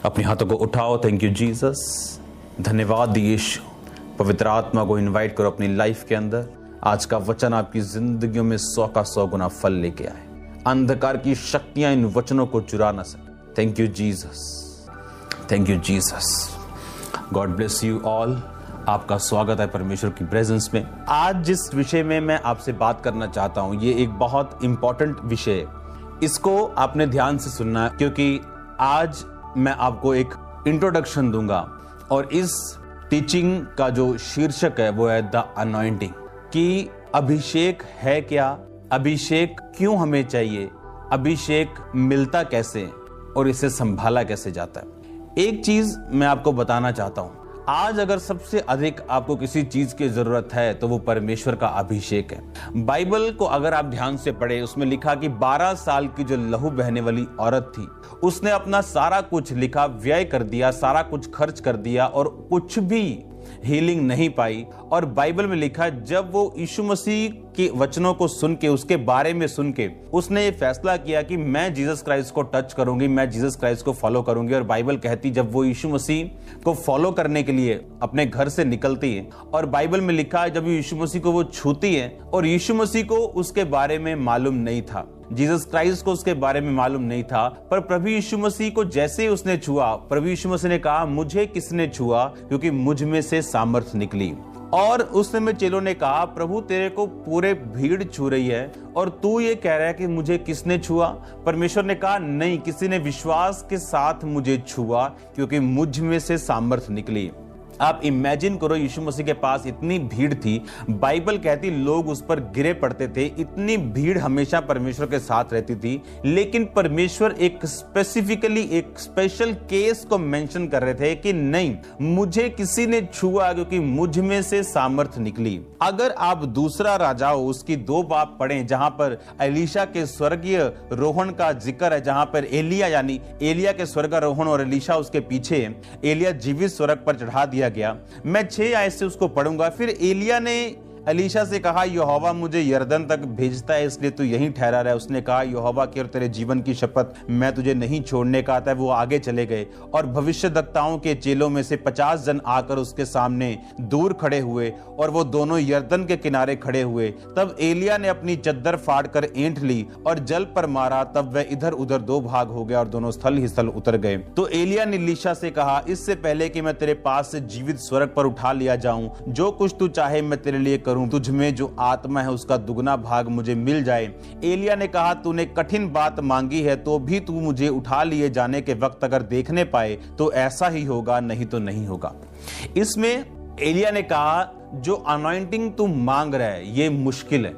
अपने हाथों को उठाओ। थैंक यू जीसस, धन्यवाद यीशु। पवित्र आत्मा को इनवाइट करो अपनी लाइफ के अंदर। आज का वचन आपकी जिंदगियों में 100 का 100 गुना फल लेके आए। अंधकार की शक्तियां इन वचनों को चुरा ना सके। Thank you Jesus, thank you Jesus. God bless you all. आपका स्वागत है परमेश्वर की प्रेजेंस में। आज जिस विषय में मैं आपसे बात करना चाहता हूं, ये एक बहुत इंपॉर्टेंट विषय है। इसको आपने ध्यान से सुनना है, क्योंकि आज मैं आपको एक इंट्रोडक्शन दूंगा और इस टीचिंग का जो शीर्षक है वो है द अनॉइंटिंग। कि अभिषेक है क्या, अभिषेक क्यों हमें चाहिए, अभिषेक मिलता कैसे और इसे संभाला कैसे जाता है। एक चीज मैं आपको बताना चाहता हूं, आज अगर सबसे अधिक आपको किसी चीज की जरूरत है तो वो परमेश्वर का अभिषेक है। बाइबल को अगर आप ध्यान से पढ़े, उसमें लिखा कि 12 साल की जो लहू बहने वाली औरत थी, उसने अपना सारा कुछ लिखा व्यय कर दिया, सारा कुछ खर्च कर दिया और कुछ भी हीलिंग नहीं पाई। और बाइबल में लिखा जब वो यीशु मसीह के वचनों को सुन के, उसके बारे में सुन के, उसने ये फैसला किया कि मैं जीसस क्राइस्ट को टच करूंगी, मैं जीसस क्राइस्ट को फॉलो करूंगी। और बाइबल कहती जब वो यीशु मसीह को फॉलो करने के लिए अपने घर से निकलती है, और बाइबल में लिखा है जब यीशु मसीह को वो छूती है, और यीशु मसीह को उसके बारे में मालूम नहीं था, जीसस क्राइस्ट को उसके बारे में मालूम नहीं था, पर प्रभु यीशु मसीह को जैसे ही उसने छुआ, प्रभु यीशु मसीह ने कहा मुझे किसने छुआ, क्योंकि मुझ में से सामर्थ्य निकली। और उस समय चेलों ने कहा प्रभु तेरे को पूरे भीड़ छू रही है और तू ये कह रहा है कि मुझे किसने छुआ। परमेश्वर ने कहा नहीं, किसी ने विश्वास के साथ मुझे छुआ, क्योंकि मुझ में से सामर्थ्य निकली। आप इमेजिन करो, यीशु मसीह के पास इतनी भीड़ थी, बाइबल कहती लोग उस पर गिरे पड़ते थे, इतनी भीड़ हमेशा परमेश्वर के साथ रहती थी, लेकिन परमेश्वर एक स्पेसिफिकली एक स्पेशल केस को मेंशन कर रहे थे कि नहीं, मुझे किसी ने छुआ क्योंकि मुझ में से सामर्थ्य निकली। अगर आप दूसरा राजाओं उसकी 2 बाब पढ़ें, जहां पर एलीशा के स्वर्गीय रोहण का जिक्र है, जहां पर एलिया यानी एलिया के स्वर्गारोहण और एलीशा उसके पीछे, एलिया जीवित स्वर्ग पर चढ़ा दिया गया। मैं 6 आयत से उसको पढ़ूंगा। फिर एलिया ने एलीशा से कहा यहोवा मुझे यरदन तक भेजता है, इसलिए तू यहीं ठहरा रहा है। उसने कहा यहोवा की और तेरे जीवन की शपथ, मैं तुझे नहीं छोड़ने का आता है। वो आगे चले गए और भविष्यद्वक्ताओं के चेलों में से 50 जन आकर उसके सामने दूर खड़े हुए, और वो दोनों यरदन के किनारे खड़े हुए। तब एलिया ने अपनी चद्दर फाड़ कर ऐंठ ली और जल पर मारा, तब वह इधर उधर 2 भाग हो गया और दोनों स्थल ही स्थल उतर गए। तो एलिया ने एलीशा से कहा इससे पहले कि मैं तेरे पास से जीवित स्वर्ग पर उठा लिया जाऊं, जो कुछ तू चाहे मैं तेरे लिए करूं, तुझ में जो आत्मा है उसका दुगना भाग मुझे मिल जाए। एलिया ने कहा तूने कठिन बात मांगी है, तो भी तू मुझे उठा लिए जाने के वक्त अगर देखने पाए तो ऐसा ही होगा, नहीं तो नहीं होगा। इसमें एलिया ने कहा जो अनॉइंटिंग तू मांग रहा है ये मुश्किल है।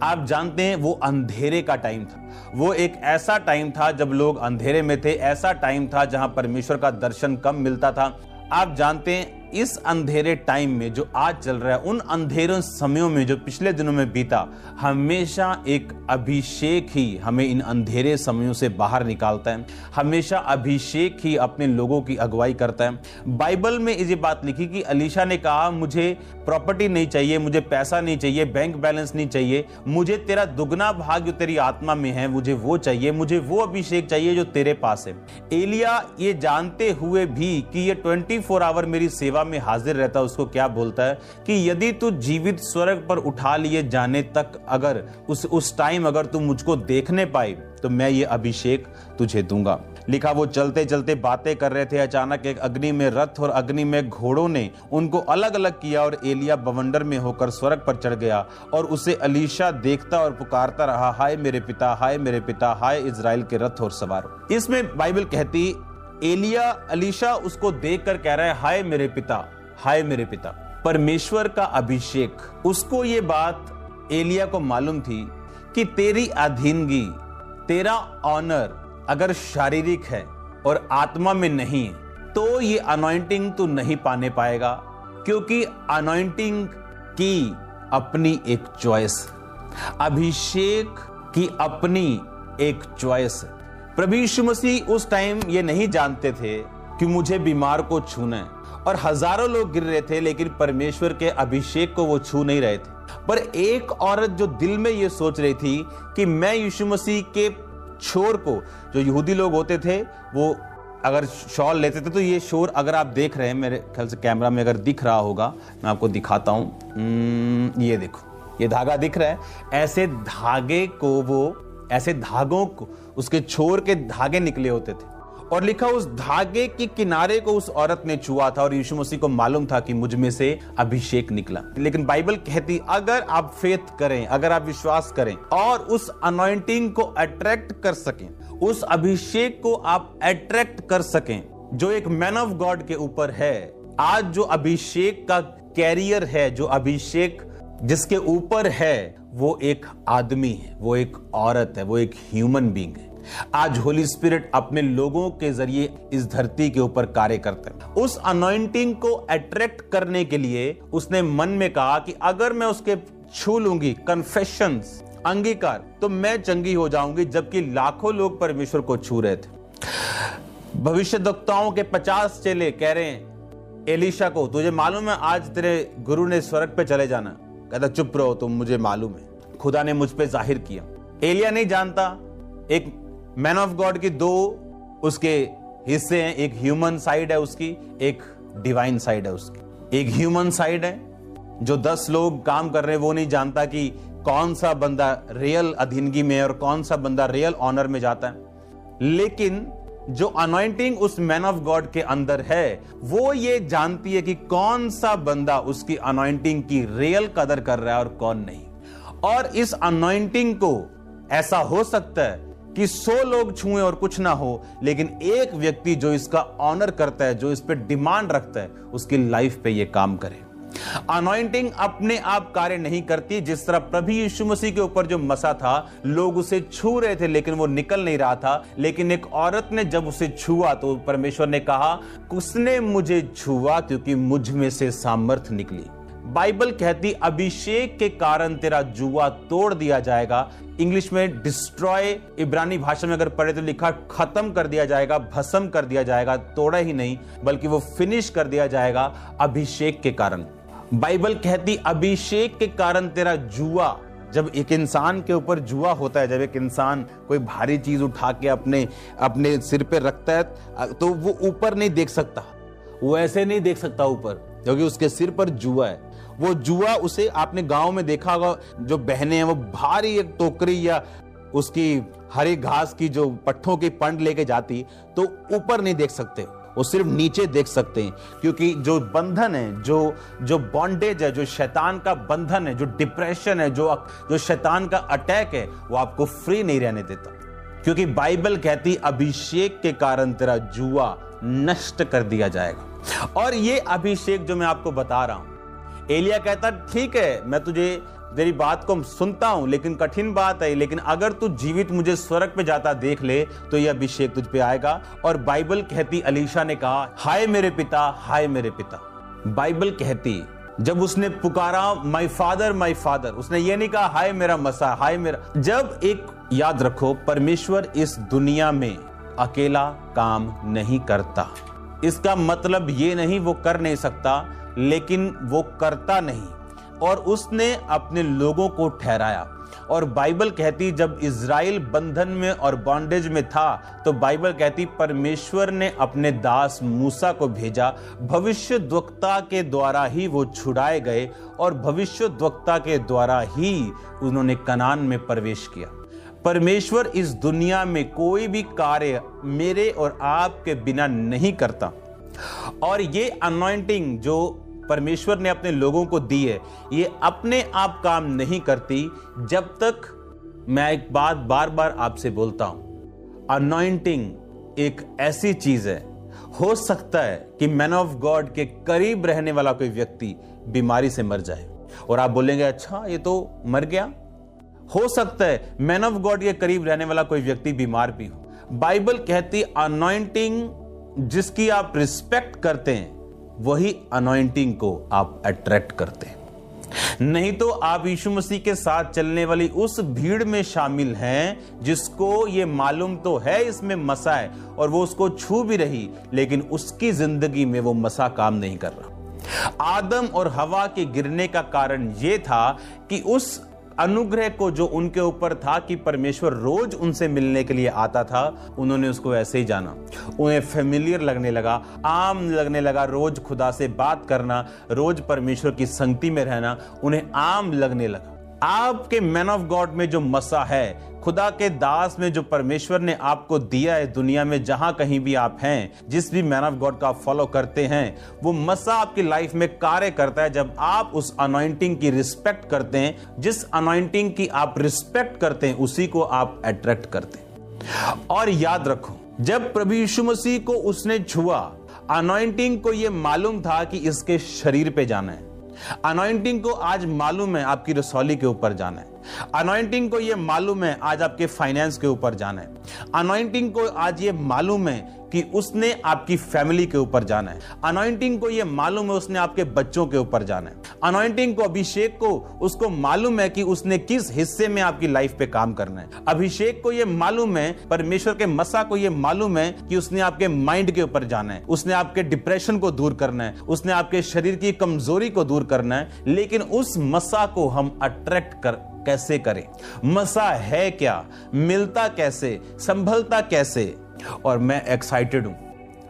आप जानते हैं वो अंधेरे का टाइम था, वो एक ऐसा टाइम था जब लोग अंधेरे में थे, ऐसा टाइम था जहां परमेश्वर का दर्शन कम मिलता था। आप जानते हैं इस अंधेरे टाइम में जो आज चल रहा है, उन अंधेरों समयों में जो पिछले दिनों में बीता, हमेशा एक अभिषेक ही हमें इन अंधेरे समयों से बाहर निकालता है। हमेशा अभिषेक ही अपने लोगों की अगुवाई करता है। बाइबल में ये बात लिखी कि एलीशा ने कहा मुझे प्रॉपर्टी नहीं चाहिए, मुझे पैसा नहीं चाहिए, बैंक बैलेंस नहीं चाहिए, मुझे तेरा दुगना भाग जो तेरी आत्मा में है मुझे वो चाहिए, मुझे वो अभिषेक चाहिए जो तेरे पास है। एलिया ये जानते हुए भी कि ये 24 आवर मेरी सेवा में हाजिर रहता, उसको क्या बोलता है कि यदि तू जीवित स्वर्ग पर उठा लिए जाने तक अगर उस टाइम अगर तू मुझको देखने पाए तो मैं ये अभिषेक तुझे दूंगा। लिखा वो चलते चलते बातें कर रहे थे, अचानक एक अग्नि में रथ और अग्नि में घोड़ों ने उनको अलग अलग किया और एलिया बवंडर में होकर स्वर्ग पर चढ़ गया और उसे एलीशा देखता और पुकारता रहा, हाय मेरे पिता, हाय मेरे पिता, हाय इजराइल के रथ और सवार। इसमें बाइबल कहती एलीशा उसको देखकर कह रहा है हाय मेरे पिता, हाय मेरे पिता। परमेश्वर का अभिषेक, उसको ये बात एलिया को मालूम थी कि तेरी अधीनगी, तेरा ऑनर अगर शारीरिक है और आत्मा में नहीं है तो ये अनॉइंटिंग तू नहीं पाने पाएगा, क्योंकि अनॉइंटिंग की अपनी एक चॉइस, अभिषेक की अपनी एक चॉइस है। प्रभु यीशु मसीह उस टाइम ये नहीं जानते थे कि मुझे बीमार को छूना है, और हजारों लोग गिर रहे थे लेकिन परमेश्वर के अभिषेक को वो छू नहीं रहे थे। पर एक औरत जो दिल में ये सोच रही थी कि मैं यीशु मसीह के छोर को, जो यहूदी लोग होते थे वो अगर शॉल लेते थे तो ये शोर, अगर आप देख रहे हैं, मेरे ख्याल से कैमरा में अगर दिख रहा होगा, मैं आपको दिखाता हूं। ये देखो, ये धागा दिख रहा है। ऐसे धागों को उसके छोर के धागे निकले होते थे और लिखा उस धागे की किनारे को उस औरत ने छुआ था और यीशु मसीह को मालूम था कि मुझ में से अभिषेक निकला। लेकिन बाइबल कहती अगर आप फेथ करें, अगर आप विश्वास करें और उस अनॉइंटिंग को अट्रैक्ट कर सकें, उस अभिषेक को आप अट्रैक्ट कर सकें जो एक मैन ऑफ गॉड के ऊपर है। आज जो अभिषेक का कैरियर है, जो अभिषेक जिसके ऊपर है, वो एक आदमी है, वो एक औरत है, वो एक ह्यूमन बीइंग है। आज होली स्पिरिट अपने लोगों के जरिए इस धरती के ऊपर कार्य करते हैं। उस अनॉइंटिंग को अट्रैक्ट करने के लिए उसने मन में कहा कि अगर मैं उसके छू लूंगी, कन्फेशंस, अंगीकार, तो मैं चंगी हो जाऊंगी। जबकि लाखों लोग परमेश्वर को छू रहे थे। भविष्यद्वक्ताओं के 50 चेले कह रहे हैं एलीशा को, तुझे मालूम है आज तेरे गुरु ने स्वर्ग पे चले जाना। कहता चुप रहो तुम, मुझे मालूम है, खुदा ने मुझ पे जाहिर किया। एलिया नहीं जानता। एक मैन ऑफ गॉड की दो उसके हिस्से हैं, एक ह्यूमन साइड है उसकी, एक डिवाइन साइड है उसकी। एक ह्यूमन साइड है जो 10 लोग काम कर रहे हैं, वो नहीं जानता कि कौन सा बंदा रियल अधीनगी में और कौन सा बंदा रियल ऑनर में जाता है। लेकिन जो अनॉइंटिंग उस मैन ऑफ गॉड के अंदर है, वो ये जानती है कि कौन सा बंदा उसकी अनॉइंटिंग की रियल कदर कर रहा है और कौन नहीं। और इस अनॉइंटिंग को ऐसा हो सकता है कि 100 लोग छुएं और कुछ ना हो, लेकिन एक व्यक्ति जो इसका ऑनर करता है, जो इस पे डिमांड रखता है, उसकी लाइफ पे ये काम करे। अनॉइंटिंग अपने आप कार्य नहीं करती। जिस तरह प्रभु यीशु मसीह के ऊपर जो मसा था, लोग उसे छू रहे थे लेकिन वो निकल नहीं रहा था। लेकिन एक औरत ने जब उसे छुआ तो परमेश्वर ने कहा, उसने मुझे छुआ क्योंकि मुझ में से सामर्थ्य निकली। बाइबल कहती अभिषेक के कारण तेरा जुआ तोड़ दिया जाएगा। इंग्लिश में डिस्ट्रॉय, इब्रानी भाषा में अगर पढ़े तो लिखा खत्म कर दिया जाएगा, भस्म कर दिया जाएगा। तोड़ा ही नहीं बल्कि वो फिनिश कर दिया जाएगा अभिषेक के कारण। बाइबल कहती अभिषेक के कारण तेरा जुआ, जब एक इंसान के ऊपर जुआ होता है, जब एक इंसान कोई भारी चीज उठा के अपने सिर पे रखता है तो वो ऊपर नहीं देख सकता, वो ऐसे नहीं देख सकता ऊपर, क्योंकि उसके सिर पर जुआ है। वो जुआ उसे आपने गांव में देखा होगा, जो बहनें हैं वो भारी एक टोकरी या उसकी हरी घास की जो पट्ठों की पंड लेके जाती, तो ऊपर नहीं देख सकते, वो सिर्फ नीचे देख सकते हैं। क्योंकि जो बंधन है, जो बॉन्डेज है, जो शैतान का बंधन है, जो डिप्रेशन है, जो शैतान का अटैक है, वो आपको फ्री नहीं रहने देता। क्योंकि बाइबल कहती अभिषेक के कारण तेरा जुआ नष्ट कर दिया जाएगा। और ये अभिषेक जो मैं आपको बता रहा हूं, एलिया कहता ठीक है, मैं तेरी बात को सुनता हूं, लेकिन कठिन बात है, लेकिन अगर तू जीवित मुझे स्वर्ग पे जाता देख ले तो यह अभिषेक तुझ पे आएगा। और बाइबल कहती एलीशा ने कहा, हाय मेरे पिता, हाय मेरे पिता। बाइबल कहती जब उसने पुकारा माय फादर, उसने ये नहीं कहा हाय मेरा मसा, हाय मेरा। जब एक याद रखो, परमेश्वर इस दुनिया में अकेला काम नहीं करता। इसका मतलब ये नहीं वो कर नहीं सकता, लेकिन वो करता नहीं, और उसने अपने लोगों को ठहराया। और बाइबल कहती जब इज़राइल बंधन में और बॉन्डेज में था, तो बाइबल कहती परमेश्वर ने अपने दास मूसा को भेजा। भविष्यद्वक्ता के द्वारा ही वो छुड़ाए गए और भविष्यद्वक्ता के द्वारा ही उन्होंने कनान में प्रवेश किया। परमेश्वर इस दुनिया में कोई भी कार्य मेरे और आपके बिना नहीं करता। और ये अनॉइंटिंग जो परमेश्वर ने अपने लोगों को दी है, ये अपने आप काम नहीं करती। जब तक, मैं एक बात बार बार आपसे बोलता हूं, अनॉइंटिंग एक ऐसी चीज है, हो सकता है कि मैन ऑफ गॉड के करीब रहने वाला कोई व्यक्ति बीमारी से मर जाए और आप बोलेंगे अच्छा ये तो मर गया। हो सकता है मैन ऑफ गॉड के करीब रहने वाला कोई व्यक्ति बीमार भी हो। बाइबल कहती अनॉइंटिंग जिसकी आप रिस्पेक्ट करते हैं, वही अनॉइंटिंग को आप अट्रैक्ट करते हैं। नहीं तो आप यीशु मसीह के साथ चलने वाली उस भीड़ में शामिल हैं जिसको ये मालूम तो है इसमें मसा है और वो उसको छू भी रही, लेकिन उसकी जिंदगी में वो मसा काम नहीं कर रहा। आदम और हवा के गिरने का कारण ये था कि उस अनुग्रह को जो उनके ऊपर था कि परमेश्वर रोज उनसे मिलने के लिए आता था, उन्होंने उसको ऐसे ही जाना। उन्हें फेमिलियर लगने लगा, आम लगने लगा। रोज खुदा से बात करना, रोज परमेश्वर की संगति में रहना उन्हें आम लगने लगा। आपके मैन ऑफ गॉड में जो मसा है, खुदा के दास में जो परमेश्वर ने आपको दिया है, दुनिया में जहां कहीं भी आप हैं, जिस भी मैन ऑफ गॉड का आप फॉलो करते हैं, वो मसा आपकी लाइफ में कार्य करता है जब आप उस अनॉइंटिंग की रिस्पेक्ट करते हैं। जिस अनॉइंटिंग की आप रिस्पेक्ट करते हैं, उसी को आप अट्रैक्ट करते हैं। और याद रखो, जब प्रभु यीशु मसीह को उसने छुआ, अनॉइंटिंग को यह मालूम था कि इसके शरीर पे जाना है। अनॉइंटिंग को आज मालूम है आपकी रसौली के ऊपर जाना है। अनॉइंटिंग को ये मालूम है आज आपके फाइनेंस के ऊपर जाना है। अनॉइंटिंग को आज ये मालूम है कि उसने आपकी फैमिली के ऊपर जाना है। अनॉइंटिंग को ये मालूम है उसने आपके बच्चों के ऊपर जाना है। अनॉइंटिंग को, अभिषेक को, उसको मालूम है कि उसने किस हिस्से में आपकी लाइफ पे काम करना है। अभिषेक को ये मालूम है, परमेश्वर के मसा को ये मालूम है कि उसने आपके माइंड के ऊपर जाना है, उसने आपके डिप्रेशन को दूर करना है, उसने आपके शरीर की कमजोरी को दूर करना है। लेकिन उस मसा को हम अट्रैक्ट कैसे करें? मसा है क्या, मिलता कैसे, संभलता कैसे? और मैं एक्साइटेड हूं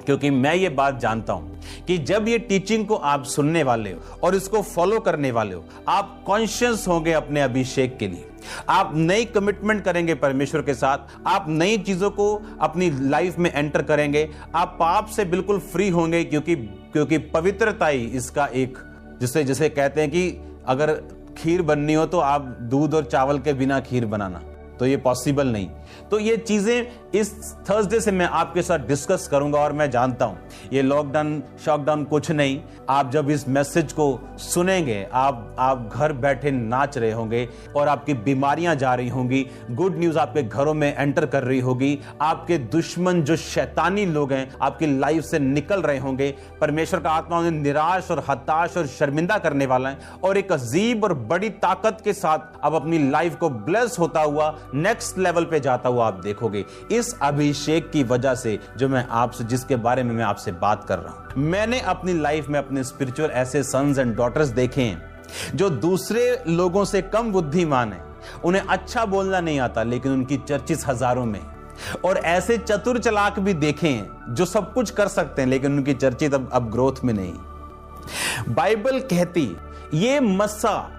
क्योंकि मैं ये बात जानता हूं कि जब ये टीचिंग को आप सुनने वाले हो और इसको फॉलो करने वाले हो, आप कॉन्शियस होंगे अपने अभिषेक के लिए। आप नई कमिटमेंट करेंगे परमेश्वर के साथ, आप नई चीजों को अपनी लाइफ में एंटर करेंगे, आप पाप से बिल्कुल फ्री होंगे क्योंकि पवित्रता ही इसका एक, जिसे कहते हैं कि अगर खीर बननी हो तो आप दूध और चावल के बिना खीर बनाना, तो ये पॉसिबल नहीं। तो ये चीजें इस थर्सडे से मैं आपके साथ डिस्कस करूंगा। और मैं जानता हूं ये लॉकडाउन शॉकडाउन कुछ नहीं। आप जब इस मैसेज को सुनेंगे, आप घर बैठे नाच रहे होंगे और आपकी बीमारियां जा रही होंगी, गुड न्यूज आपके घरों में एंटर कर रही होगी, आपके दुश्मन जो शैतानी लोग हैं आपकी लाइफ से निकल रहे होंगे। परमेश्वर का आत्मा उन्हें निराश और हताश और शर्मिंदा करने वाला है और एक अजीब और बड़ी ताकत के साथ अब अपनी लाइफ को ब्लेस होता हुआ नेक्स्ट लेवल पे जाता हुआ आप देखोगे, इस अभिषेक की वजह से जो मैं आपसे, जिसके बारे में मैं आपसे बात कर रहा हूं। मैंने अपनी लाइफ में अपने स्पिरिचुअल ऐसे सन्स एंड डॉटर्स देखे हैं जो दूसरे लोगों से कम बुद्धिमान हैं, उन्हें अच्छा बोलना नहीं आता लेकिन उनकी चर्चित हजारों में, और ऐसे चतुर चालाक भी देखे हैं जो सब कुछ कर सकते हैं लेकिन उनकी चर्चित अब ग्रोथ में नहीं। बाइबल कहती ये मसा,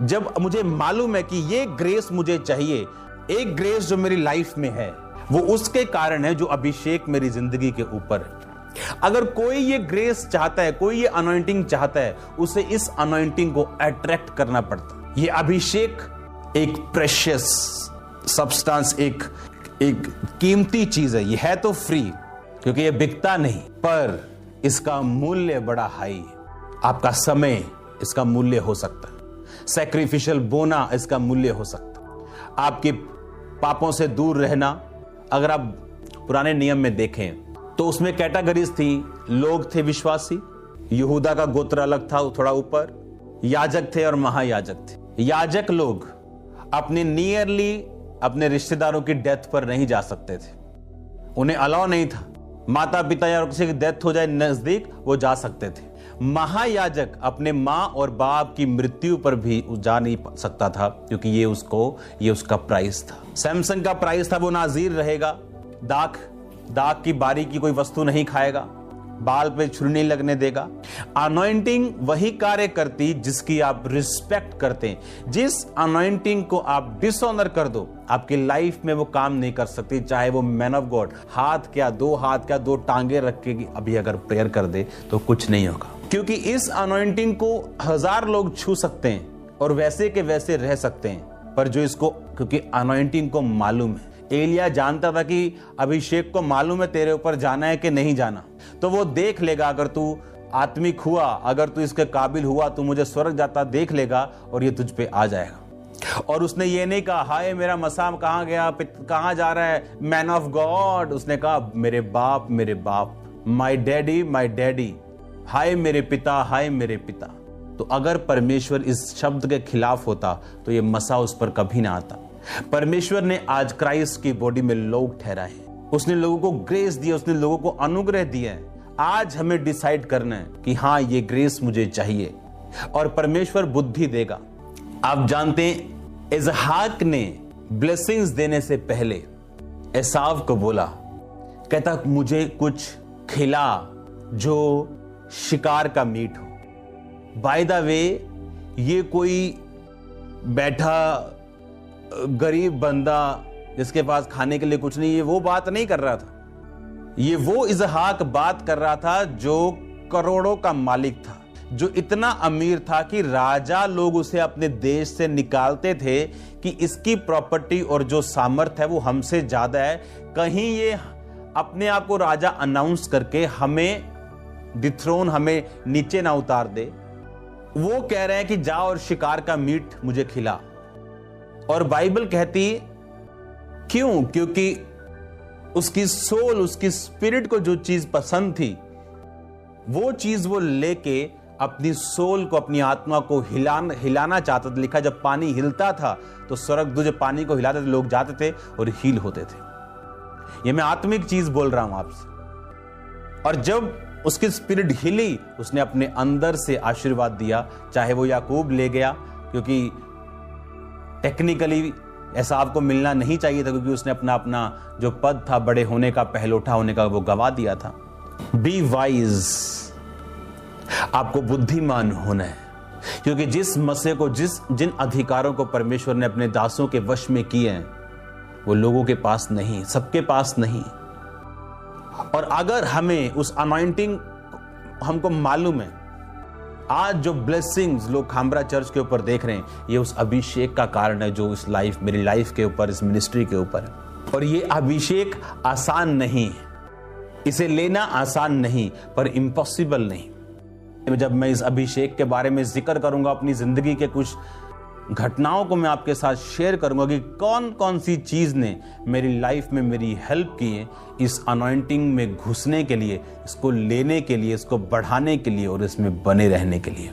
जब मुझे मालूम है कि ये ग्रेस मुझे चाहिए, एक ग्रेस जो मेरी लाइफ में है, वो उसके कारण है जो अभिषेक मेरी जिंदगी के ऊपर है। अगर कोई ये ग्रेस चाहता है, कोई ये अनॉइंटिंग चाहता है, उसे इस अनॉइंटिंग को अट्रैक्ट करना पड़ता है। ये अभिषेक एक प्रेशियस सब्सटेंस, एक कीमती चीज है। ये है तो फ्री क्योंकि ये बिकता नहीं, पर इसका मूल्य बड़ा हाई है। आपका समय इसका मूल्य हो सकता है, सैक्रिफिशियल बोना इसका मूल्य हो सकता है, आपके पापों से दूर रहना। अगर आप पुराने नियम में देखें तो उसमें कैटेगरीज थी। लोग थे विश्वासी, यहूदा का गोत्र अलग था थोड़ा ऊपर, याजक थे और महायाजक थे। याजक लोग अपने नियरली अपने रिश्तेदारों की डेथ पर नहीं जा सकते थे, उन्हें अलाउ नहीं था। माता पिता या किसी की डेथ हो जाए नजदीक, वो जा सकते थे। महायाजक अपने मां और बाप की मृत्यु पर भी जा नहीं सकता था क्योंकि ये उसका प्राइस था। सैमसन का प्राइस था, वो नाजीर रहेगा, दाग की बारी की कोई वस्तु नहीं खाएगा, बाल पे छुरी नहीं लगने देगा। अनॉइंटिंग वही कार्य करती जिसकी आप रिस्पेक्ट करते हैं। जिस अनॉइंटिंग को आप डिसऑनर कर दो, आपकी लाइफ में वो काम नहीं कर सकती। चाहे वो मैन ऑफ गॉड हाथ क्या, दो टांगे रख के अभी अगर प्रेयर कर दे तो कुछ नहीं होगा, क्योंकि इस अनॉइंटिंग को 1000 लोग छू सकते हैं और वैसे के वैसे रह सकते हैं, पर जो इसको, क्योंकि अनॉइंटिंग को मालूम है। एलिया जानता था कि अभिषेक को मालूम है तेरे ऊपर जाना है कि नहीं जाना, तो वो देख लेगा। अगर तू आत्मिक हुआ, अगर तू इसके काबिल हुआ, तू मुझे स्वर्ग जाता देख लेगा और ये तुझ पे आ जाएगा। और उसने ये नहीं कहा हाय मेरा मसाम कहां गया, कहां जा रहा है मैन ऑफ गॉड। उसने कहा मेरे बाप, माय डैडी, हाय मेरे पिता। तो अगर परमेश्वर इस शब्द के खिलाफ होता तो ये मसा उस पर कभी ना आता। परमेश्वर ने आज क्राइस्ट की बॉडी में लोग ठहराए, उसने लोगों को ग्रेस दिया, उसने लोगों को अनुग्रह दिया है। आज हमें डिसाइड करना है कि हाँ ये ग्रेस मुझे चाहिए, और परमेश्वर बुद्धि देगा। आप जानते हैं इसहाक ने ब्लेसिंग्स देने से पहले एसाव को बोला, कहता मुझे कुछ खिला जो शिकार का मीट हो। बाय द वे, ये कोई बैठा गरीब बंदा जिसके पास खाने के लिए कुछ नहीं, ये वो बात नहीं कर रहा था। ये वो इसहाक बात कर रहा था जो करोड़ों का मालिक था, जो इतना अमीर था कि राजा लोग उसे अपने देश से निकालते थे कि इसकी प्रॉपर्टी और जो सामर्थ है वो हमसे ज्यादा है, कहीं ये अपने आप को राजा अनाउंस करके हमें डिथ्रोन, हमें नीचे ना उतार दे। वो कह रहे हैं कि जा और शिकार का मीट मुझे खिला। और बाइबल कहती क्यों? क्योंकि उसकी सोल, उसकी स्पिरिट को जो चीज पसंद थी वो चीज वो लेके अपनी सोल को, अपनी आत्मा को हिलाना चाहता था। लिखा जब पानी हिलता था तो स्वर्गदूत जब पानी को हिलाते थे, लोग जाते थे और हील होते थे। ये मैं आत्मिक चीज बोल रहा हूं आपसे। और जब उसकी स्पिरिट हिली, उसने अपने अंदर से आशीर्वाद दिया। चाहे वो याकूब ले गया, क्योंकि टेक्निकली एसाव को मिलना नहीं चाहिए था, क्योंकि उसने अपना जो पद था बड़े होने का, पहलोठा होने का, वो गवा दिया था। बी वाइज, आपको बुद्धिमान होना है, क्योंकि जिस मसले को, जिन अधिकारों को परमेश्वर ने अपने दासों के वश में किए हैं वो लोगों के पास नहीं, सबके पास नहीं। और अगर हमें उस अनॉइंटिंग, हमको मालूम है आज जो ब्लेसिंग्स लोग खामरा चर्च के ऊपर देख रहे हैं, ये उस अभिषेक का कारण है जो इस लाइफ, मेरी लाइफ के ऊपर, इस मिनिस्ट्री के ऊपर है। और ये अभिषेक आसान नहीं है, इसे लेना आसान नहीं, पर इम्पॉसिबल नहीं। जब मैं इस अभिषेक के बारे में जिक्र करूंगा, अपनी जिंदगी के कुछ घटनाओं को मैं आपके साथ शेयर करूंगा कि कौन कौन सी चीज ने मेरी लाइफ में मेरी हेल्प की है इस अनॉइंटिंग में घुसने के लिए, इसको लेने के लिए, इसको बढ़ाने के लिए और इसमें बने रहने के लिए।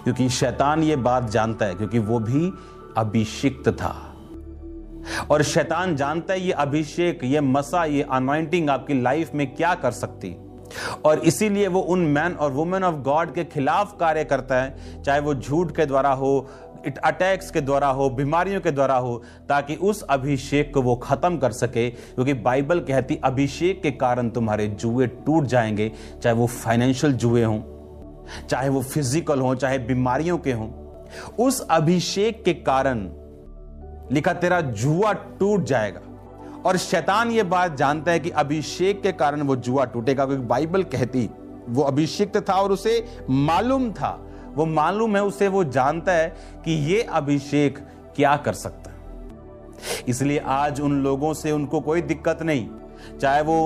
क्योंकि शैतान ये बात जानता है, क्योंकि वो भी अभिषिक्त था। और शैतान जानता है ये अभिषेक, ये मसा, ये अनॉइंटिंग आपकी लाइफ में क्या कर सकती, और इसीलिए वो उन मैन और वुमेन ऑफ गॉड के खिलाफ कार्य करता है, चाहे वो झूठ के द्वारा हो, अटैक्स के द्वारा हो, बीमारियों के द्वारा हो, ताकि उस अभिषेक को वो खत्म कर सके। क्योंकि बाइबल कहती अभिषेक के कारण तुम्हारे जुए टूट जाएंगे, चाहे वो फाइनेंशियल जुए हों, चाहे वो फिजिकल हों, चाहे बीमारियों के हों। उस अभिषेक के कारण लिखा तेरा जुआ टूट जाएगा। और शैतान ये बात जानता है कि अभिषेक के कारण वो जुआ टूटेगा, क्योंकि बाइबल कहती वो अभिषिक्त था और उसे मालूम था, वो मालूम है उसे, वो जानता है कि ये अभिषेक क्या कर सकता है। इसलिए आज उन लोगों से उनको कोई दिक्कत नहीं, चाहे वो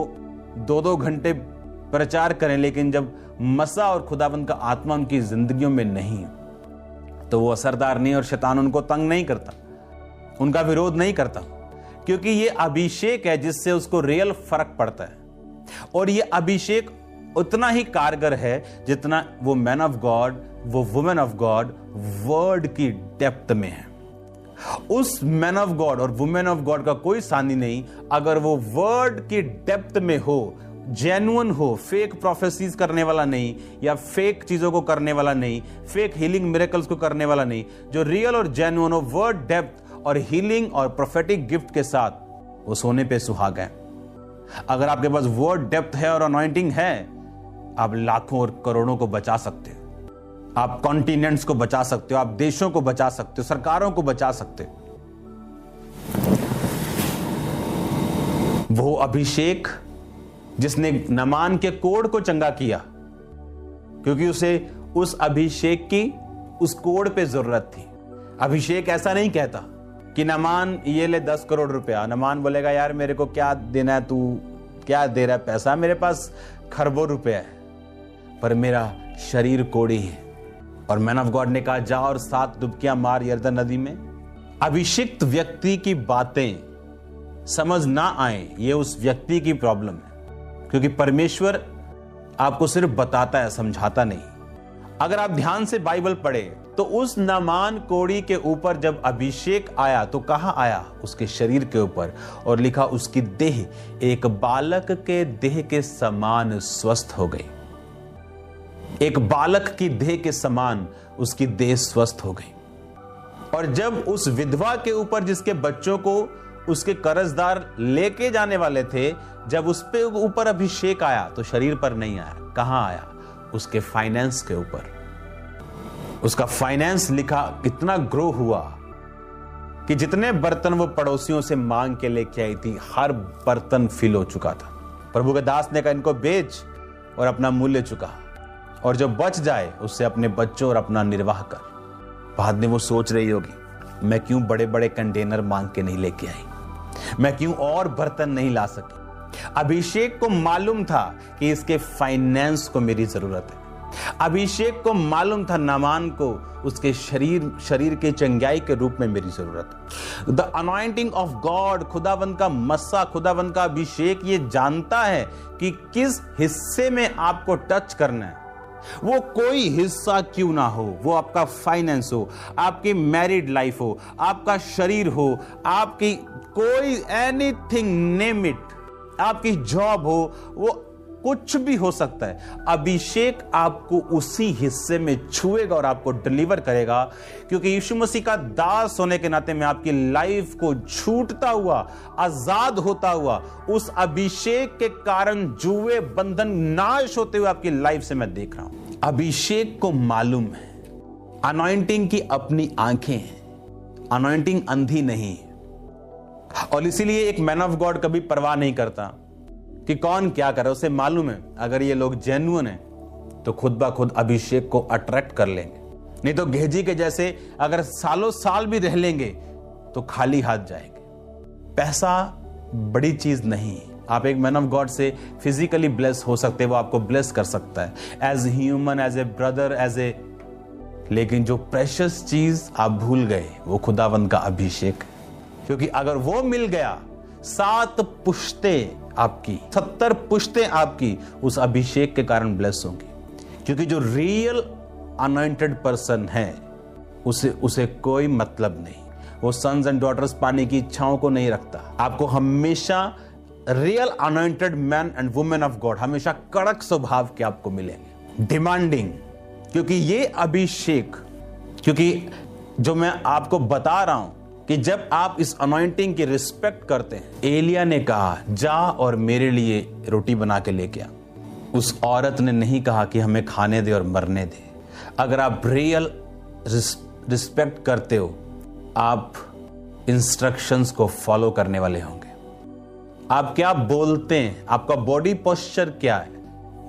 2-2 घंटे प्रचार करें, लेकिन जब मसा और खुदाबंद का आत्मा उनकी जिंदगियों में नहीं तो वो असरदार नहीं, और शैतान उनको तंग नहीं करता, उनका विरोध नहीं करता, क्योंकि ये अभिषेक है जिससे उसको रियल फर्क पड़ता है। और ये अभिषेक उतना ही कारगर है जितना वो मैन ऑफ गॉड, वो वुमेन ऑफ गॉड वर्ड की डेप्थ में है। उस मैन ऑफ गॉड और वुमेन ऑफ गॉड का कोई सानी नहीं अगर वो वर्ड की डेप्थ में हो, जेन्युइन हो, फेक प्रोफेसीज करने वाला नहीं, या फेक चीजों को करने वाला नहीं, फेक हीलिंग मिरेकल्स को करने वाला नहीं, जो रियल और जेन्युइन हो, वर्ड डेप्थ और हीलिंग और प्रोफेटिक गिफ्ट के साथ, वो सोने पे सुहागा है। अगर आपके पास वर्ड डेप्थ है और अनॉइंटिंग है, आप लाखों और करोड़ों को बचा सकते हो, आप कॉन्टिनेंट्स को बचा सकते हो, आप देशों को बचा सकते हो, सरकारों को बचा सकते हो। वो अभिषेक जिसने नमान के कोढ़ को चंगा किया, क्योंकि उसे उस अभिषेक की उस कोढ़ पे जरूरत थी। अभिषेक ऐसा नहीं कहता कि नमान ये ले 10 करोड़ रुपया। नमान बोलेगा यार मेरे को क्या देना है, तू क्या दे रहा है पैसा, मेरे पास खरबों रुपया है, पर मेरा शरीर कोड़ी है। और मैन ऑफ गॉड ने कहा जा और 7 डुबकियां मार यरदन नदी में। अभिषिक्त व्यक्ति की बातें समझ ना आए, ये उस व्यक्ति की प्रॉब्लम है, क्योंकि परमेश्वर आपको सिर्फ बताता है, समझाता नहीं। अगर आप ध्यान से बाइबल पढ़े तो उस नामान कोड़ी के ऊपर जब अभिषेक आया तो कहां आया? उसके शरीर के ऊपर, और लिखा उसकी देह एक बालक के देह के समान स्वस्थ हो गई। एक बालक की देह के समान उसकी देह स्वस्थ हो गई। और जब उस विधवा के ऊपर, जिसके बच्चों को उसके कर्जदार लेके जाने वाले थे, जब उस पे ऊपर अभिषेक आया तो शरीर पर नहीं आया। कहां आया? उसके फाइनेंस के ऊपर। उसका फाइनेंस लिखा इतना ग्रो हुआ कि जितने बर्तन वो पड़ोसियों से मांग के लेके आई थी, हर बर्तन फिल हो चुका था। प्रभु के दास ने कहा, इनको बेच और अपना मूल्य चुका, और जो बच जाए उससे अपने बच्चों और अपना निर्वाह कर। बाद में वो सोच रही होगी, मैं क्यों बड़े बड़े कंटेनर मांग के नहीं लेके आई, मैं क्यों और बर्तन नहीं ला सकी। अभिषेक को मालूम था कि इसके फाइनेंस को मेरी जरूरत है। अभिषेक को मालूम था नामान को उसके शरीर के चंगाई के रूप में मेरी जरूरत है। द अनॉइंटिंग ऑफ गॉड, खुदावंद का मस्सा, खुदावंद का अभिषेक ये जानता है कि किस हिस्से में आपको टच करना है। वो कोई हिस्सा क्यों ना हो, वो आपका फाइनेंस हो, आपकी मैरिड लाइफ हो, आपका शरीर हो, आपकी कोई एनीथिंग नेम इट, आपकी जॉब हो, वो कुछ भी हो सकता है। अभिषेक आपको उसी हिस्से में छुएगा और आपको डिलीवर करेगा, क्योंकि यीशु मसीह का दास होने के नाते मैं आपकी लाइफ को छूटता हुआ, आजाद होता हुआ, उस अभिषेक के कारण जुए बंधन नाश होते हुए आपकी लाइफ से मैं देख रहा हूं। अभिषेक को मालूम है अनॉइंटिंग की अपनी आंखें हैं, अनॉइंटिंग अंधी नहीं, और इसीलिए एक मैन ऑफ गॉड कभी परवाह नहीं करता कि कौन क्या करे। उसे मालूम है अगर ये लोग जेन्युइन हैं तो खुद ब खुद अभिषेक को अट्रैक्ट कर लेंगे, नहीं तो गेहजी के जैसे अगर सालों साल भी रह लेंगे तो खाली हाथ जाएंगे। पैसा बड़ी चीज नहीं है। आप एक मैन ऑफ गॉड से फिजिकली ब्लेस हो सकते हैं, वो आपको ब्लेस कर सकता है as human, as a brother, लेकिन जो प्रेशियस चीज आप भूल गए वो खुदावंद का अभिषेक है। क्योंकि अगर वो मिल गया, 7 पुश्तें आपकी, 70 पुश्तें आपकी उस अभिषेक के कारण ब्लेस होंगी। क्योंकि जो रियल अनॉइंटेड पर्सन है उसे कोई मतलब नहीं, वो सन्स एंड डॉटर्स पाने की इच्छाओं को नहीं रखता। आपको हमेशा real anointed man and women of God हमेशा कड़क स्वभाव के आपको मिलेंगे, डिमांडिंग। क्योंकि ये अभिषेक, क्योंकि जो मैं आपको बता रहा हूं कि जब आप इस अनॉइंटिंग की रिस्पेक्ट करते हैं, एलिया ने कहा जा और मेरे लिए रोटी बना के लेके आ। उस औरत ने नहीं कहा कि हमें खाने दे और मरने दे। अगर आप रियल रिस्पेक्ट करते हो, आप इंस्ट्रक्शंस को फॉलो करने वाले होंगे। आप क्या बोलते हैं, आपका बॉडी पोस्चर क्या है,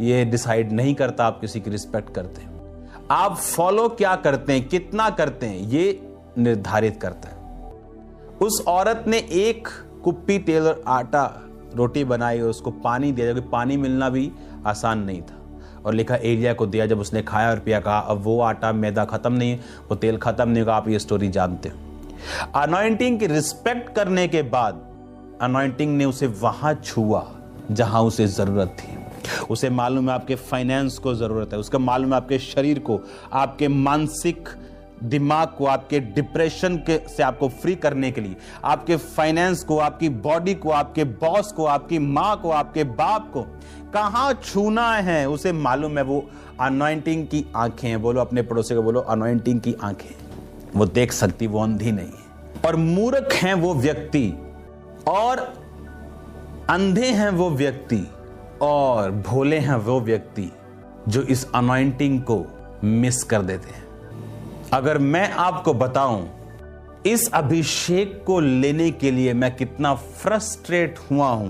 ये डिसाइड नहीं करता आप किसी की रिस्पेक्ट करते हैं। आप फॉलो क्या करते हैं, कितना करते हैं, ये निर्धारित करता है। उस औरत ने एक कुप्पी तेल और आटा रोटी बनाई और उसको पानी दिया, क्योंकि पानी मिलना भी आसान नहीं था, और लिखा एलिया को दिया। जब उसने खाया और पिया, कहा अब वो आटा मैदा खत्म नहीं, वो तेल खत्म नहीं होगा। आप ये स्टोरी जानते हो। अनॉइंटिंग की रिस्पेक्ट करने के बाद अनॉइंटिंग ने उसे वहां छुआ जहां उसे जरूरत थी। उसे मालूम है आपके फाइनेंस को जरूरत है, उसका मालूम है आपके शरीर को, आपके मानसिक दिमाग को, आपके डिप्रेशन के से आपको फ्री करने के लिए, आपके फाइनेंस को, आपकी बॉडी को, आपके बॉस को, आपकी माँ को, आपके बाप को कहां छूना है उसे मालूम है। वो अनॉइंटिंग की आंखें हैं। बोलो अपने पड़ोसी को, बोलो अनॉइंटिंग की आंखें। वो देख सकती, वो अंधी नहीं है। और मूर्ख हैं वो व्यक्ति, और अंधे हैं वो व्यक्ति, और भोले हैं वो व्यक्ति जो इस अनॉइंटिंग को मिस कर देते हैं। अगर मैं आपको बताऊं इस अभिषेक को लेने के लिए मैं कितना फ्रस्ट्रेट हुआ हूं,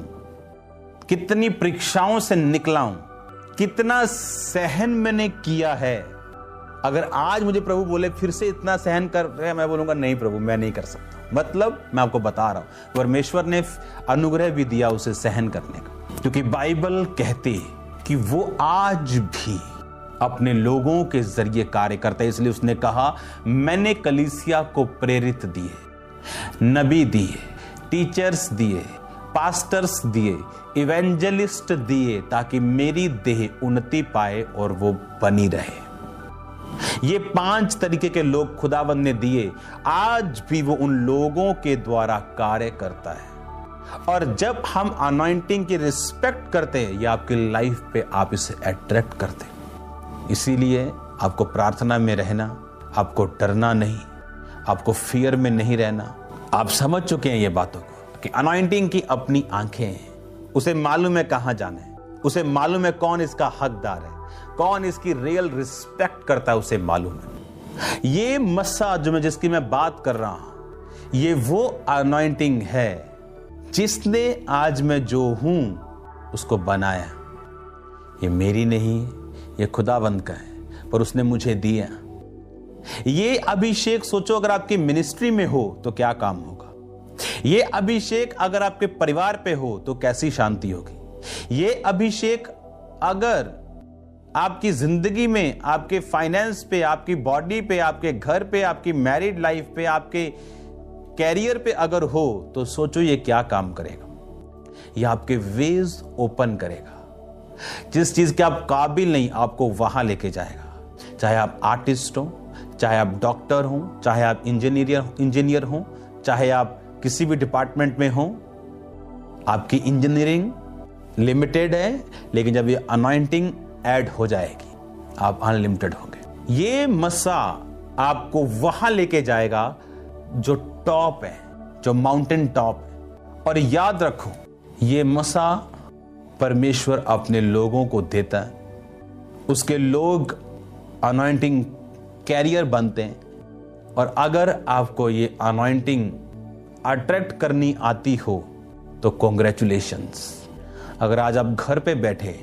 कितनी परीक्षाओं से निकला हूं, कितना सहन मैंने किया है। अगर आज मुझे प्रभु बोले फिर से इतना सहन कर रहे हैं, मैं बोलूंगा नहीं प्रभु, मैं नहीं कर सकता। मतलब मैं आपको बता रहा हूं, परमेश्वर ने अनुग्रह भी दिया उसे सहन करने का, क्योंकि बाइबल कहती है कि वो आज भी अपने लोगों के जरिए कार्य करता है। इसलिए उसने कहा मैंने कलीसिया को प्रेरित दिए, नबी दिए, टीचर्स दिए, पास्टर्स दिए, इवेंजलिस्ट दिए, ताकि मेरी देह उन्नति पाए और वो बनी रहे। ये 5 तरीके के लोग खुदावंद ने दिए। आज भी वो उन लोगों के द्वारा कार्य करता है। और जब हम अनॉइंटिंग की रिस्पेक्ट करते हैं, ये आपकी लाइफ पे आप इसे अट्रैक्ट करते हैं। इसीलिए आपको प्रार्थना में रहना, आपको डरना नहीं, आपको फियर में नहीं रहना। आप समझ चुके हैं ये बातों को कि अनॉइंटिंग की अपनी आंखें हैं, उसे मालूम है कहां जाना है, उसे मालूम है कौन इसका हकदार है, कौन इसकी रियल रिस्पेक्ट करता है, उसे मालूम है। ये मस्सा जो जिसकी मैं बात कर रहा हूं, ये वो अनॉइंटिंग है जिसने आज मैं जो हूं उसको बनाया। ये मेरी नहीं है, ये खुदावंद का है, पर उसने मुझे दिया। ये अभिषेक सोचो अगर आपकी मिनिस्ट्री में हो तो क्या काम होगा। ये अभिषेक अगर आपके परिवार पे हो तो कैसी शांति होगी। ये अभिषेक अगर आपकी जिंदगी में, आपके फाइनेंस पे, आपकी बॉडी पे, आपके घर पे, आपकी मैरिड लाइफ पे, आपके कैरियर पे अगर हो तो सोचो ये क्या काम करेगा। ये आपके वेज ओपन करेगा। जिस चीज के आप काबिल नहीं, आपको वहां लेके जाएगा। चाहे आप आर्टिस्ट हो, चाहे आप डॉक्टर हो, चाहे आप इंजीनियर हो, चाहे आप किसी भी डिपार्टमेंट में हो। आपकी इंजीनियरिंग लिमिटेड है, लेकिन जब ये अनॉइंटिंग ऐड हो जाएगी आप अनलिमिटेड होंगे। ये मस्सा आपको वहां लेके जाएगा जो टॉप है, जो माउंटेन टॉप है। और याद रखो, ये मस्सा परमेश्वर अपने लोगों को देता है। उसके लोग अनॉइंटिंग कैरियर बनते हैं। और अगर आपको ये अनॉइंटिंग अट्रैक्ट करनी आती हो तो कॉन्ग्रेचुलेशंस। अगर आज आप घर पे बैठे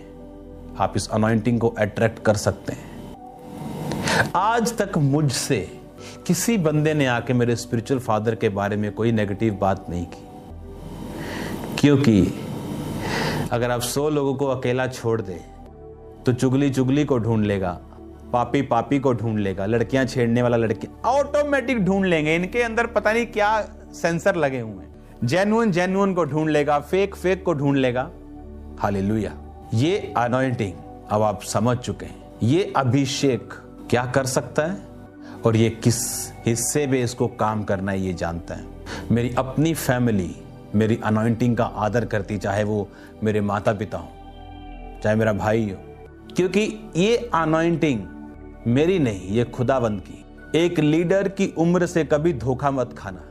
आप इस अनॉइंटिंग को अट्रैक्ट कर सकते हैं। आज तक मुझसे किसी बंदे ने आके मेरे स्पिरिचुअल फादर के बारे में कोई नेगेटिव बात नहीं की, क्योंकि अगर आप 100 लोगों को अकेला छोड़ दें तो चुगली चुगली को ढूंढ लेगा, पापी पापी को ढूंढ लेगा, लड़कियां छेड़ने वाला लड़कियां ऑटोमेटिक ढूंढ लेंगे। इनके अंदर पता नहीं क्या सेंसर लगे हुए हैं। जेन्युइन को ढूंढ लेगा, फेक को ढूंढ लेगा। हालेलुया। ये अनॉइंटिंग अब आप समझ चुके हैं, ये अभिषेक क्या कर सकता है और ये किस हिस्से में इसको काम करना है ये जानता है। मेरी अपनी फैमिली मेरी अनॉइंटिंग का आदर करती, चाहे वो मेरे माता पिता हो, चाहे मेरा भाई हो, क्योंकि ये अनॉइंटिंग मेरी नहीं, ये खुदावंद की। एक लीडर की उम्र से कभी धोखा मत खाना,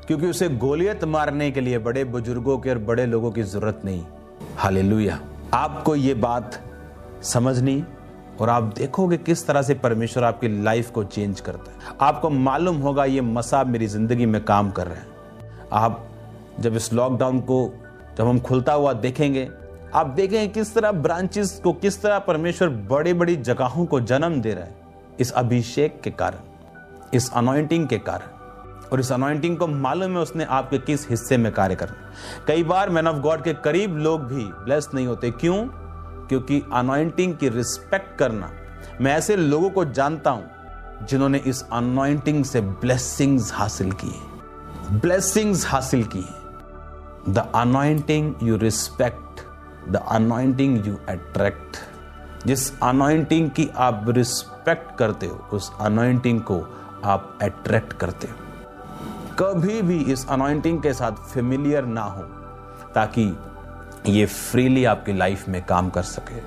क्योंकि उसे गोलियत मारने के लिए बड़े बुजुर्गों के और बड़े लोगों की जरूरत नहीं। हालेलुया। आपको ये बात समझनी और आप देखोगे किस तरह से परमेश्वर आपकी लाइफ को चेंज करता है। आपको मालूम होगा ये मसा मेरी जिंदगी में काम कर रहे हैं। आप जब इस लॉकडाउन को जब हम खुलता हुआ देखेंगे, आप देखेंगे किस तरह ब्रांचेस को, किस तरह परमेश्वर बड़ी बड़ी जगहों को जन्म दे रहा है इस अभिषेक के कारण, इस अनॉइंटिंग के कारण। और इस अनॉइंटिंग को मालूम है उसने आपके किस हिस्से में कार्य करना। कई बार मैन ऑफ गॉड के करीब लोग भी ब्लेस्ड नहीं होते। क्यों? क्योंकि अनॉइंटिंग की रिस्पेक्ट करना, मैं ऐसे लोगों को जानता हूं जिन्होंने इस अनॉइंटिंग से ब्लेसिंग्स हासिल की है, ब्लेसिंग्स हासिल की है। The anointing you respect, the anointing you attract. जिस अनॉइंटिंग की आप रिस्पेक्ट करते हो उस अनॉइंटिंग को आप अट्रैक्ट करते हो। कभी भी इस अनॉइंटिंग के साथ फेमिलियर ना हो, ताकि ये फ्रीली आपकी लाइफ में काम कर सके।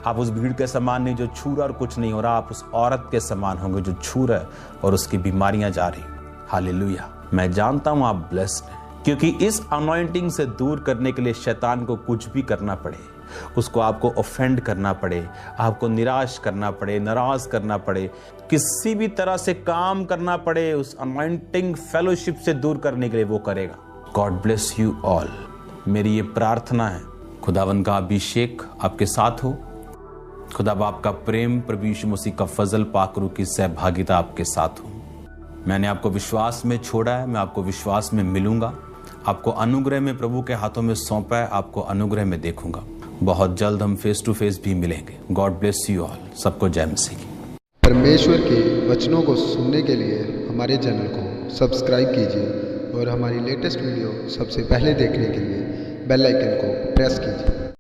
आप उस भीड़ के समान नहीं जो छू रहा और कुछ नहीं हो रहा, आप उस औरत के समान होंगे जो छू रहा है और उसकी बीमारियां जा रही। हालेलुया। मैं जानता हूं आप ब्लेस्ड हैं, क्योंकि इस अनॉइंटिंग से दूर करने के लिए शैतान को कुछ भी करना पड़े, उसको आपको ऑफेंड करना पड़े, आपको निराश करना पड़े, नाराज करना पड़े, किसी भी तरह से काम करना पड़े, उस अनॉइंटिंग फेलोशिप से दूर करने के लिए वो करेगा। God bless you all. मेरी ये प्रार्थना है खुदावंद का अभिषेक आपके साथ हो, खुदा बाप का प्रेम, प्रभु यीशु मसीह का फजल, पाकरू की सहभागिता आपके साथ हो। मैंने आपको विश्वास में छोड़ा है, मैं आपको विश्वास में मिलूंगा। आपको अनुग्रह में प्रभु के हाथों में सौंपा है, आपको अनुग्रह में देखूंगा। बहुत जल्द हम फेस टू फेस भी मिलेंगे। God bless you all. सबको जय मसीह की। परमेश्वर के वचनों को सुनने के लिए हमारे चैनल को सब्सक्राइब कीजिए और हमारी लेटेस्ट वीडियो सबसे पहले देखने के लिए बेल आइकन को प्रेस कीजिए।